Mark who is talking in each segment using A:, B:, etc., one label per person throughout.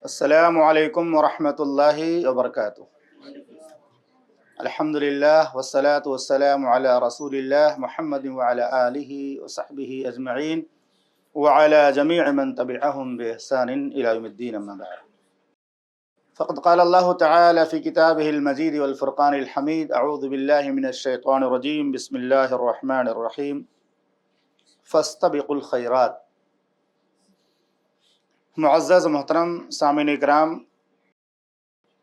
A: السلام علیکم ورحمۃ اللہ وبرکاتہ۔ الحمدللہ والصلاة والسلام علی رسول اللہ محمد وعلی آلہ وصحبہ اجمعین وعلی جمیع من تبعہم بإحسان الی یوم الدین، اما بعد فقد قال اللہ تعالی فی کتابہ المجید والفرقان الحمید، اعوذ باللہ من الشیطان الرجیم، بسم اللہ الرحمن الرحیم، فاستبقوا الخیرات۔ معزز محترم سامعین اکرام،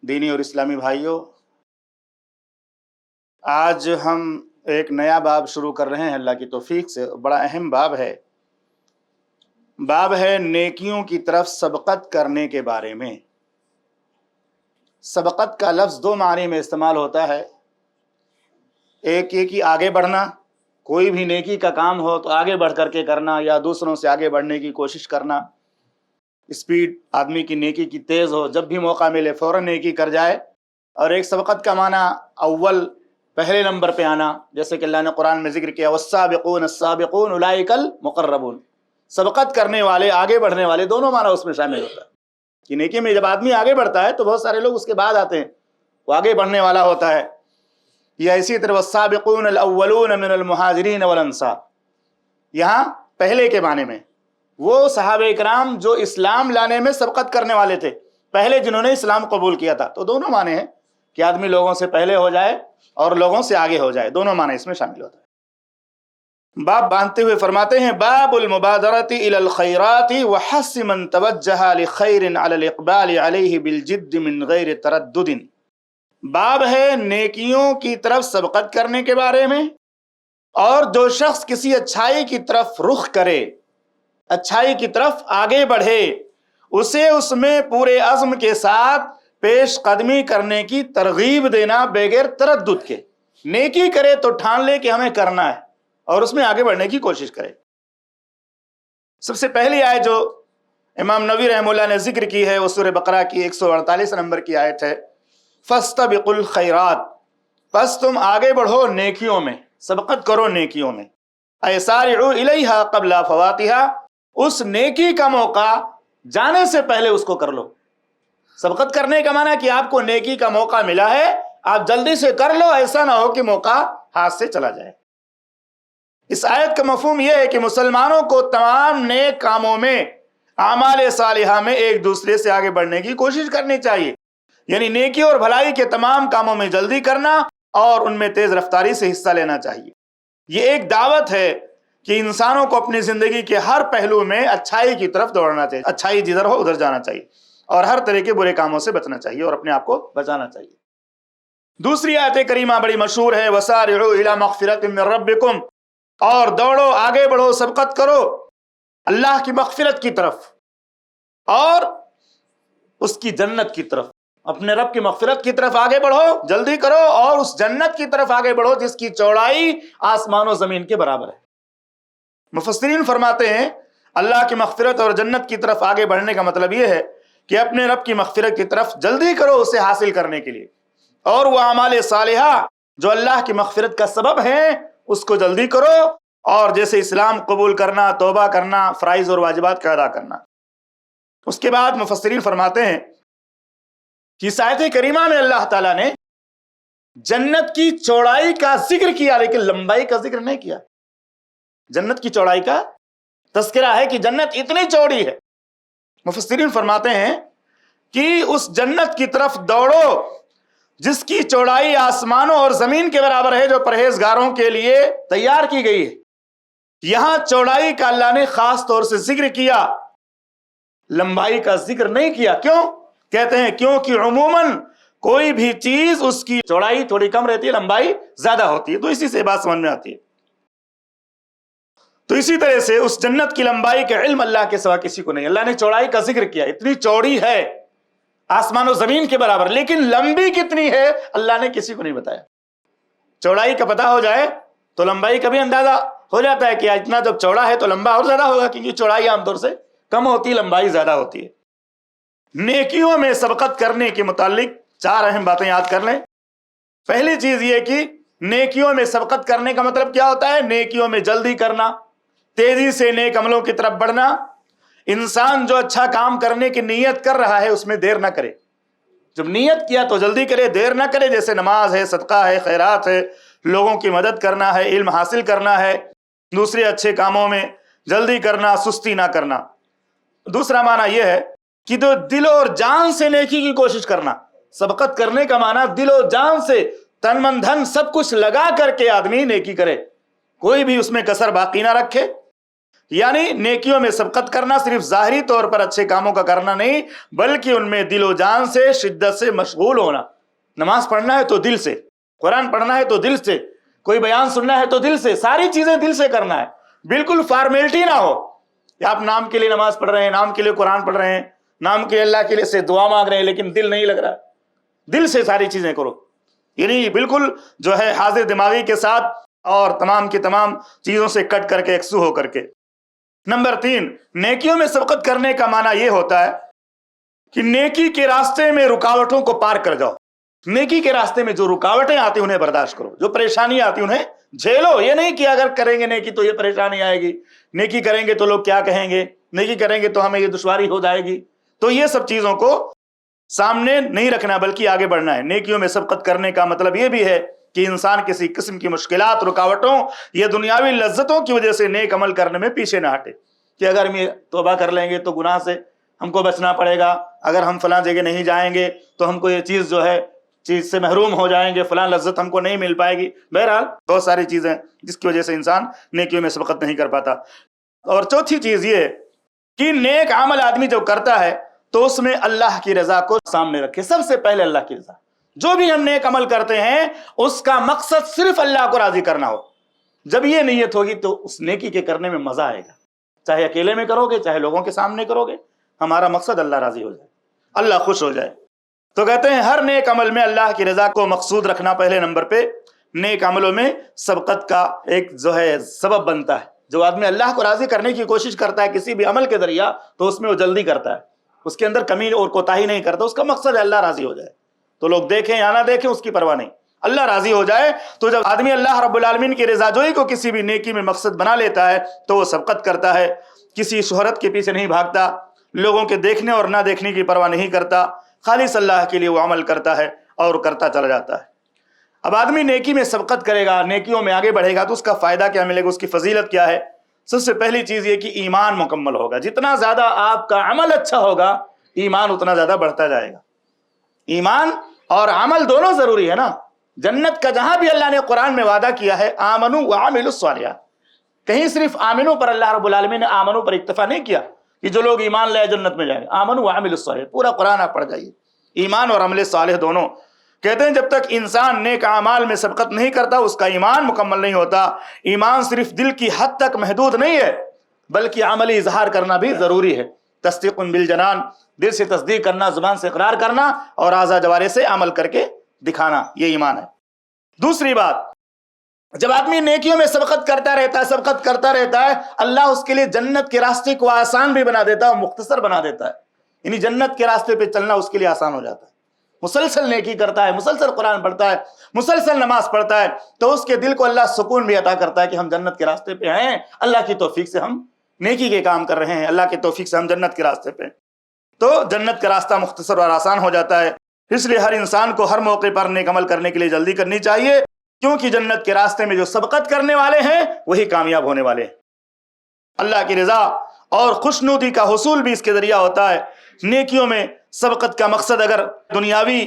A: دینی اور اسلامی بھائیوں، آج ہم ایک نیا باب شروع کر رہے ہیں اللہ کی توفیق سے۔ بڑا اہم باب ہے نیکیوں کی طرف سبقت کرنے کے بارے میں۔ سبقت کا لفظ دو معنی میں استعمال ہوتا ہے، ایک یہ کہ آگے بڑھنا، کوئی بھی نیکی کا کام ہو تو آگے بڑھ کر کے کرنا، یا دوسروں سے آگے بڑھنے کی کوشش کرنا۔ اسپیڈ آدمی کی نیکی کی تیز ہو، جب بھی موقع ملے فوراً نیکی کر جائے۔ اور ایک سبقت کا معنی اول، پہلے نمبر پہ آنا، جیسے کہ اللہ نے قرآن میں ذکر کیا والسابقون السابقون اولئک المقربون۔ سبقت کرنے والے، آگے بڑھنے والے، دونوں معنی اس میں شامل ہوتا ہے کہ نیکی میں جب آدمی آگے بڑھتا ہے تو بہت سارے لوگ اس کے بعد آتے ہیں، وہ آگے بڑھنے والا ہوتا ہے۔ یا اسی طرح والسابقون الاولون من المہاجرین والانصار، یہاں پہلے کے معنی میں وہ صحابہ اکرام جو اسلام لانے میں سبقت کرنے والے تھے، پہلے جنہوں نے اسلام قبول کیا تھا۔ تو دونوں معنی ہیں کہ آدمی لوگوں سے پہلے ہو جائے اور لوگوں سے آگے ہو جائے، دونوں معنی اس میں شامل ہوتا ہے۔ باب باندھتے ہوئے فرماتے ہیں باب المبادرۃ الی الخیرات وحث من توجہ لخیر علی الاقبال علیہ بالجد من غیر تردد۔ باب ہے نیکیوں کی طرف سبقت کرنے کے بارے میں، اور جو شخص کسی اچھائی کی طرف رخ کرے، اچھائی کی طرف آگے بڑھے، اسے اس میں پورے عزم کے ساتھ پیش قدمی کرنے کی ترغیب دینا بغیر تردد کے۔ نیکی کرے تو ٹھان لے کہ ہمیں کرنا ہے اور اس میں آگے بڑھنے کی کوشش کرے۔ سب سے پہلی آیت جو امام نووی رحمہ اللہ نے ذکر کی ہے وہ سورہ بقرہ کی 148 نمبر کی آیت ہے، فاستبقوا الخیرات، پس تم آگے بڑھو نیکیوں میں، سبقت کرو نیکیوں میں، اے سارعوا الیہا قبل فواتہا، اس نیکی کا موقع جانے سے پہلے اس کو کر لو۔ سبقت کرنے کا معنی کہ آپ کو نیکی کا موقع ملا ہے، آپ جلدی سے کر لو، ایسا نہ ہو کہ موقع ہاتھ سے چلا جائے۔ اس آیت کا مفہوم یہ ہے کہ مسلمانوں کو تمام نیک کاموں میں، اعمال صالحہ میں ایک دوسرے سے آگے بڑھنے کی کوشش کرنی چاہیے، یعنی نیکی اور بھلائی کے تمام کاموں میں جلدی کرنا اور ان میں تیز رفتاری سے حصہ لینا چاہیے۔ یہ ایک دعوت ہے کہ انسانوں کو اپنی زندگی کے ہر پہلو میں اچھائی کی طرف دوڑنا چاہیے، اچھائی جدھر ہو ادھر جانا چاہیے، اور ہر طرح کے برے کاموں سے بچنا چاہیے اور اپنے آپ کو بچانا چاہیے۔ دوسری آیت کریمہ بڑی مشہور ہے، وسارعوا الی مغفرۃ من ربکم، اور دوڑو، آگے بڑھو، سبقت کرو اللہ کی مغفرت کی طرف اور اس کی جنت کی طرف۔ اپنے رب کی مغفرت کی طرف آگے بڑھو، جلدی کرو، اور اس جنت کی طرف آگے بڑھو جس کی چوڑائی آسمان و زمین کے برابر ہے۔ مفسرین فرماتے ہیں اللہ کی مغفرت اور جنت کی طرف آگے بڑھنے کا مطلب یہ ہے کہ اپنے رب کی مغفرت کی طرف جلدی کرو اسے حاصل کرنے کے لیے، اور وہ اعمال صالحہ جو اللہ کی مغفرت کا سبب ہیں اس کو جلدی کرو، اور جیسے اسلام قبول کرنا، توبہ کرنا، فرائض اور واجبات کا ادا کرنا۔ اس کے بعد مفسرین فرماتے ہیں کہ اس آیت کریمہ میں اللہ تعالیٰ نے جنت کی چوڑائی کا ذکر کیا لیکن لمبائی کا ذکر نہیں کیا۔ جنت کی چوڑائی کا تذکرہ ہے کہ جنت اتنی چوڑی ہے۔ مفسرین فرماتے ہیں کہ اس جنت کی طرف دوڑو جس کی چوڑائی آسمانوں اور زمین کے برابر ہے، جو پرہیزگاروں کے لیے تیار کی گئی ہے۔ یہاں چوڑائی کا اللہ نے خاص طور سے ذکر کیا، لمبائی کا ذکر نہیں کیا۔ کیوں؟ کہتے ہیں کیونکہ عموماً کوئی بھی چیز اس کی چوڑائی تھوڑی کم رہتی ہے، لمبائی زیادہ ہوتی ہے، تو اسی سے بات سمجھ میں آتی ہے۔ تو اسی طرح سے اس جنت کی لمبائی کا علم اللہ کے سوا کسی کو نہیں۔ اللہ نے چوڑائی کا ذکر کیا، اتنی چوڑی ہے، آسمان و زمین کے برابر، لیکن لمبی کتنی ہے اللہ نے کسی کو نہیں بتایا۔ چوڑائی کا پتہ ہو جائے تو لمبائی کا بھی اندازہ ہو جاتا ہے کہ اتنا جب چوڑا ہے تو لمبا اور زیادہ ہوگا، کیونکہ چوڑائی عام طور سے کم ہوتی ہے، لمبائی زیادہ ہوتی ہے۔ نیکیوں میں سبقت کرنے کے متعلق 4 اہم باتیں یاد کر لیں۔ پہلی چیز یہ کہ نیکیوں میں سبقت کرنے کا مطلب کیا ہوتا ہے؟ نیکیوں میں جلدی کرنا، تیزی سے نیک عملوں کی طرف بڑھنا، انسان جو اچھا کام کرنے کی نیت کر رہا ہے اس میں دیر نہ کرے، جب نیت کیا تو جلدی کرے، دیر نہ کرے، جیسے نماز ہے، صدقہ ہے، خیرات ہے، لوگوں کی مدد کرنا ہے، علم حاصل کرنا ہے، دوسرے اچھے کاموں میں جلدی کرنا، سستی نہ کرنا۔ دوسرا معنی یہ ہے کہ تو دل اور جان سے نیکی کی کوشش کرنا۔ سبقت کرنے کا معنی دل و جان سے، تن من دھن سب کچھ لگا کر کے آدمی نیکی کرے، کوئی بھی اس میں کسر باقی نہ رکھے۔ یعنی نیکیوں میں سبقت کرنا صرف ظاہری طور پر اچھے کاموں کا کرنا نہیں، بلکہ ان میں دل و جان سے، شدت سے مشغول ہونا۔ نماز پڑھنا ہے تو دل سے، قرآن پڑھنا ہے تو دل سے، کوئی بیان سننا ہے تو دل سے، ساری چیزیں دل سے کرنا ہے، بالکل فارمیلٹی نہ ہو کہ آپ نام کے لیے نماز پڑھ رہے ہیں، نام کے لیے قرآن پڑھ رہے ہیں، نام کے اللہ کے لیے سے دعا مانگ رہے ہیں، لیکن دل نہیں لگ رہا۔ دل سے ساری چیزیں کرو، یعنی بالکل جو ہے حاضر دماغی کے ساتھ، اور تمام کی تمام چیزوں سے کٹ کر کے، یکسو ہو کر کے۔ نمبر 3، نیکیوں میں سبقت کرنے کا معنی یہ ہوتا ہے کہ نیکی کے راستے میں رکاوٹوں کو پار کر جاؤ۔ نیکی کے راستے میں جو رکاوٹیں آتی انہیں برداشت کرو، جو پریشانی آتی انہیں جھیلو۔ یہ نہیں کہ اگر کریں گے نیکی تو یہ پریشانی آئے گی، نیکی کریں گے تو لوگ کیا کہیں گے، نیکی کریں گے تو ہمیں یہ دشواری ہو جائے گی، تو یہ سب چیزوں کو سامنے نہیں رکھنا بلکہ آگے بڑھنا ہے۔ نیکیوں میں سبقت کرنے کا مطلب یہ بھی ہے کہ انسان کسی قسم کی مشکلات، رکاوٹوں یا دنیاوی لذتوں کی وجہ سے نیک عمل کرنے میں پیچھے نہ ہٹے، کہ اگر ہم یہ توبہ کر لیں گے تو گناہ سے ہم کو بچنا پڑے گا، اگر ہم فلاں جگہ نہیں جائیں گے تو ہم کو یہ چیز جو ہے چیز سے محروم ہو جائیں گے، فلاں لذت ہم کو نہیں مل پائے گی۔ بہرحال بہت ساری چیزیں جس کی وجہ سے انسان نیکیوں میں سبقت نہیں کر پاتا۔ اور چوتھی چیز یہ ہے کہ نیک عمل آدمی جو کرتا ہے تو اس میں اللہ کی رضا کو سامنے رکھے، سب سے پہلے اللہ کی رضا۔ جو بھی ہم نیک عمل کرتے ہیں اس کا مقصد صرف اللہ کو راضی کرنا ہو۔ جب یہ نیت ہوگی تو اس نیکی کے کرنے میں مزہ آئے گا، چاہے اکیلے میں کرو گے چاہے لوگوں کے سامنے کرو گے، ہمارا مقصد اللہ راضی ہو جائے، اللہ خوش ہو جائے۔ تو کہتے ہیں ہر نیک عمل میں اللہ کی رضا کو مقصود رکھنا پہلے نمبر پہ نیک عملوں میں سبقت کا ایک جو ہے سبب بنتا ہے۔ جو آدمی اللہ کو راضی کرنے کی کوشش کرتا ہے کسی بھی عمل کے ذریعہ تو اس میں وہ جلدی کرتا ہے، اس کے اندر کمی اور کوتاہی نہیں کرتا، اس کا مقصد ہے اللہ راضی ہو جائے، تو لوگ دیکھیں یا نہ دیکھیں اس کی پرواہ نہیں، اللہ راضی ہو جائے۔ تو جب آدمی اللہ رب العالمین کی رضا جوئی کو کسی بھی نیکی میں مقصد بنا لیتا ہے تو وہ سبقت کرتا ہے، کسی شہرت کے پیچھے نہیں بھاگتا، لوگوں کے دیکھنے اور نہ دیکھنے کی پرواہ نہیں کرتا، خالص اللہ کے لیے وہ عمل کرتا ہے اور کرتا چلا جاتا ہے۔ اب آدمی نیکی میں سبقت کرے گا، نیکیوں میں آگے بڑھے گا تو اس کا فائدہ کیا ملے گا، اس کی فضیلت کیا ہے؟ سب سے پہلی چیز یہ کہ ایمان مکمل ہوگا۔ جتنا زیادہ آپ کا عمل اچھا ہوگا ایمان اتنا زیادہ بڑھتا جائے گا۔ ایمان اور عمل دونوں ضروری ہے نا۔ جنت کا جہاں بھی اللہ نے قرآن میں وعدہ کیا ہے آمنو وعملوا الصالحات، کہیں صرف آمنو پر اللہ رب العالمین نے آمنو پر اکتفا نہیں کیا کہ جو لوگ ایمان لائے جنت میں جائیں گے، آمنو وعملوا الصالحات پورا قرآن آپ پڑھ جائیے، ایمان اور عمل صالح دونوں۔ کہتے ہیں جب تک انسان نیک اعمال میں سبقت نہیں کرتا اس کا ایمان مکمل نہیں ہوتا۔ ایمان صرف دل کی حد تک محدود نہیں ہے بلکہ عملی اظہار کرنا بھی ضروری ہے۔ تصدیق بالجنان، دل سے تصدیق کرنا، زبان سے اقرار کرنا اور اعضاء جوارح سے عمل کر کے دکھانا، یہ ایمان ہے۔ دوسری بات، جب آدمی نیکیوں میں سبقت کرتا رہتا ہے اللہ اس کے لیے جنت کے راستے کو آسان بھی بنا دیتا ہے اور مختصر بنا دیتا ہے، یعنی جنت کے راستے پہ چلنا اس کے لیے آسان ہو جاتا ہے۔ مسلسل نیکی کرتا ہے، مسلسل قرآن پڑھتا ہے، مسلسل نماز پڑھتا ہے تو اس کے دل کو اللہ سکون بھی عطا کرتا ہے کہ ہم جنت کے راستے پہ ہیں، اللہ کی توفیق سے ہم نیکی کے کام کر رہے ہیں، اللہ کی توفیق سے ہم جنت کے راستے پہ، تو جنت کا راستہ مختصر اور آسان ہو جاتا ہے۔ اس لیے ہر انسان کو ہر موقع پر نیک عمل کرنے کے لیے جلدی کرنی چاہیے، کیونکہ جنت کے راستے میں جو سبقت کرنے والے ہیں وہی کامیاب ہونے والے ہیں۔ اللہ کی رضا اور خوشنودی کا حصول بھی اس کے ذریعہ ہوتا ہے۔ نیکیوں میں سبقت کا مقصد اگر دنیاوی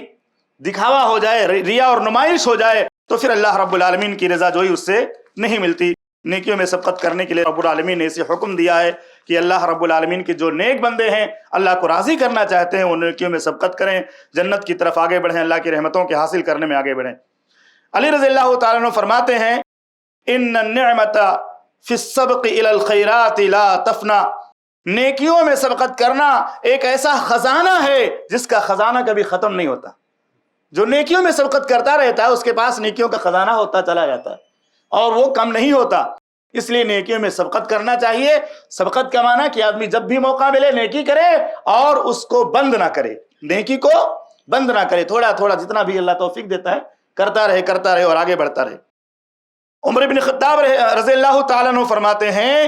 A: دکھاوا ہو جائے، ریا اور نمائش ہو جائے تو پھر اللہ رب العالمین کی رضا جوئی اس سے نہیں ملتی۔ نیکیوں میں سبقت کرنے کے لیے رب العالمین نے اسے حکم دیا ہے کہ اللہ رب العالمین کے جو نیک بندے ہیں اللہ کو راضی کرنا چاہتے ہیں وہ نیکیوں میں سبقت کریں، جنت کی طرف آگے بڑھیں، اللہ کی رحمتوں کے حاصل کرنے میں آگے بڑھیں۔ علی رضی اللہ تعالیٰ عنہ فرماتے ہیں ان النعمت فی السبق الی الخیرات لا تفنا، نیکیوں میں سبقت کرنا ایک ایسا خزانہ ہے جس کا خزانہ کبھی ختم نہیں ہوتا۔ جو نیکیوں میں سبقت کرتا رہتا ہے اس کے پاس نیکیوں کا خزانہ ہوتا چلا جاتا ہے اور وہ کم نہیں ہوتا۔ اس لیے نیکیوں میں سبقت کرنا چاہیے۔ سبقت کا معنی کہ آدمی جب بھی موقع ملے نیکی کرے اور اس کو بند نہ کرے، نیکی کو بند نہ کرے، تھوڑا تھوڑا جتنا بھی اللہ توفیق دیتا ہے کرتا رہے اور آگے بڑھتا رہے۔ عمر بن خطاب رضی اللہ تعالیٰ عنہ فرماتے ہیں